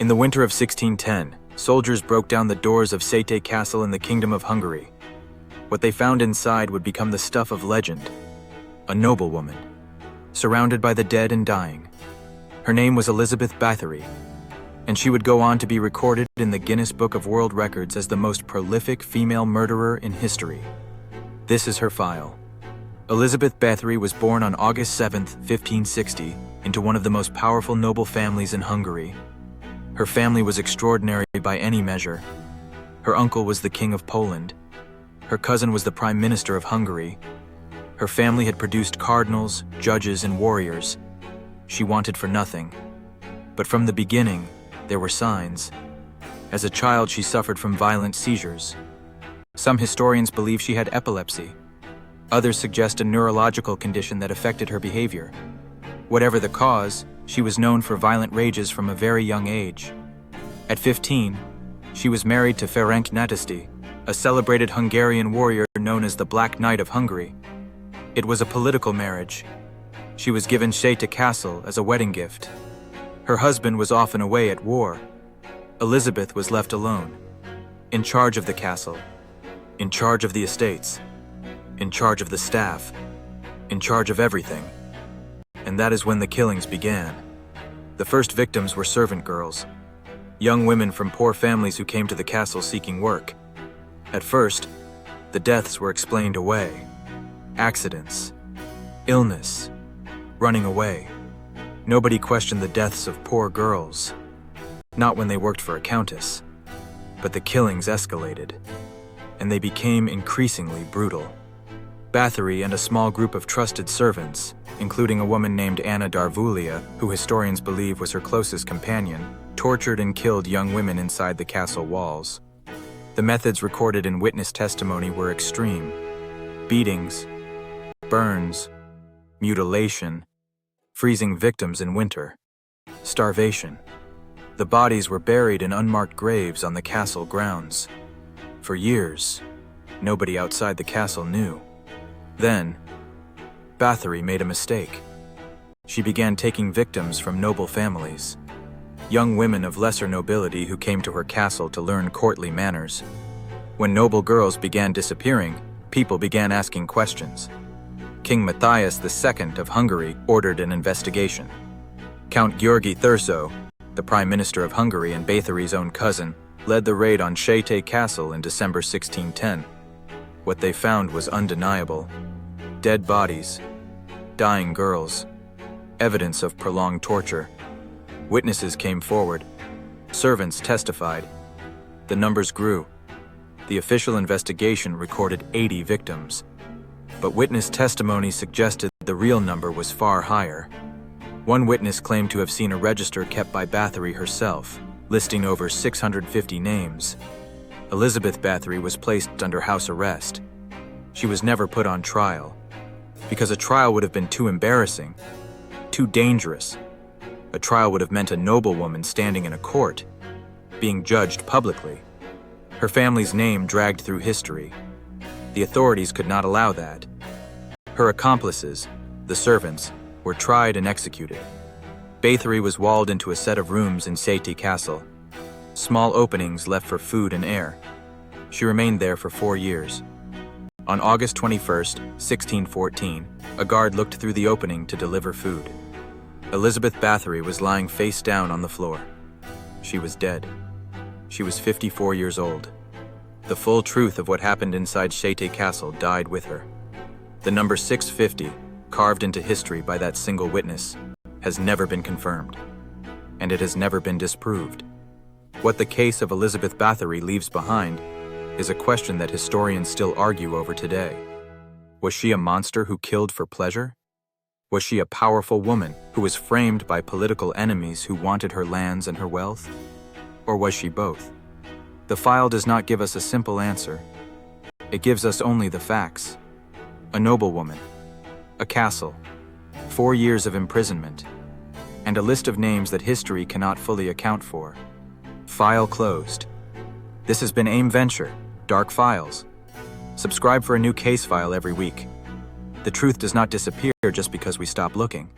In the winter of 1610, soldiers broke down the doors of Csejte Castle in the Kingdom of Hungary. What they found inside would become the stuff of legend. A noblewoman, surrounded by the dead and dying. Her name was Elizabeth Báthory, and she would go on to be recorded in the Guinness Book of World Records as the most prolific female murderer in history. This is her file. Elizabeth Báthory was born on August 7, 1560, into one of the most powerful noble families in Hungary. Her family was extraordinary by any measure. Her uncle was the King of Poland. Her cousin was the Prime Minister of Hungary. Her family had produced cardinals, judges, and warriors. She wanted for nothing. But from the beginning, there were signs. As a child, she suffered from violent seizures. Some historians believe she had epilepsy. Others suggest a neurological condition that affected her behavior. Whatever the cause, she was known for violent rages from a very young age. At 15, she was married to Ferenc Nátaszty, a celebrated Hungarian warrior known as the Black Knight of Hungary. It was a political marriage. She was given Csejte Castle as a wedding gift. Her husband was often away at war. Elizabeth was left alone, in charge of the castle, in charge of the estates, in charge of the staff, in charge of everything. And that is when the killings began. The first victims were servant girls, young women from poor families who came to the castle seeking work. At first, the deaths were explained away. Accidents, illness, running away. Nobody questioned the deaths of poor girls. Not when they worked for a countess. But the killings escalated, and they became increasingly brutal. Bathory and a small group of trusted servants, including a woman named Anna Darvulia, who historians believe was her closest companion, tortured and killed young women inside the castle walls. The methods recorded in witness testimony were extreme. Beatings, burns, mutilation, freezing victims in winter, starvation. The bodies were buried in unmarked graves on the castle grounds. For years, nobody outside the castle knew. Then, Bathory made a mistake. She began taking victims from noble families, young women of lesser nobility who came to her castle to learn courtly manners. When noble girls began disappearing, people began asking questions. King Matthias II of Hungary ordered an investigation. Count György Thurso, the Prime Minister of Hungary and Bathory's own cousin, led the raid on Csejte Castle in December 1610. What they found was undeniable. Dead bodies, dying girls, evidence of prolonged torture. Witnesses came forward. Servants testified. The numbers grew. The official investigation recorded 80 victims. But witness testimony suggested the real number was far higher. One witness claimed to have seen a register kept by Bathory herself, listing over 650 names. Elizabeth Báthory was placed under house arrest. She was never put on trial, because a trial would have been too embarrassing, too dangerous. A trial would have meant a noblewoman standing in a court, being judged publicly. Her family's name dragged through history. The authorities could not allow that. Her accomplices, the servants, were tried and executed. Bathory was walled into a set of rooms in Csejte Castle. Small openings left for food and air. She remained there for 4 years. On August 21, 1614, a guard looked through the opening to deliver food. Elizabeth Báthory was lying face down on the floor. She was dead. She was 54 years old. The full truth of what happened inside Csejte Castle died with her. The number 650, carved into history by that single witness, has never been confirmed, and it has never been disproved. What the case of Elizabeth Báthory leaves behind is a question that historians still argue over today. Was she a monster who killed for pleasure? Was she a powerful woman who was framed by political enemies who wanted her lands and her wealth? Or was she both? The file does not give us a simple answer. It gives us only the facts. A noblewoman, a castle, 4 years of imprisonment, and a list of names that history cannot fully account for. File closed. This has been AIM Venture, Dark Files. Subscribe for a new case file every week. The truth does not disappear just because we stop looking.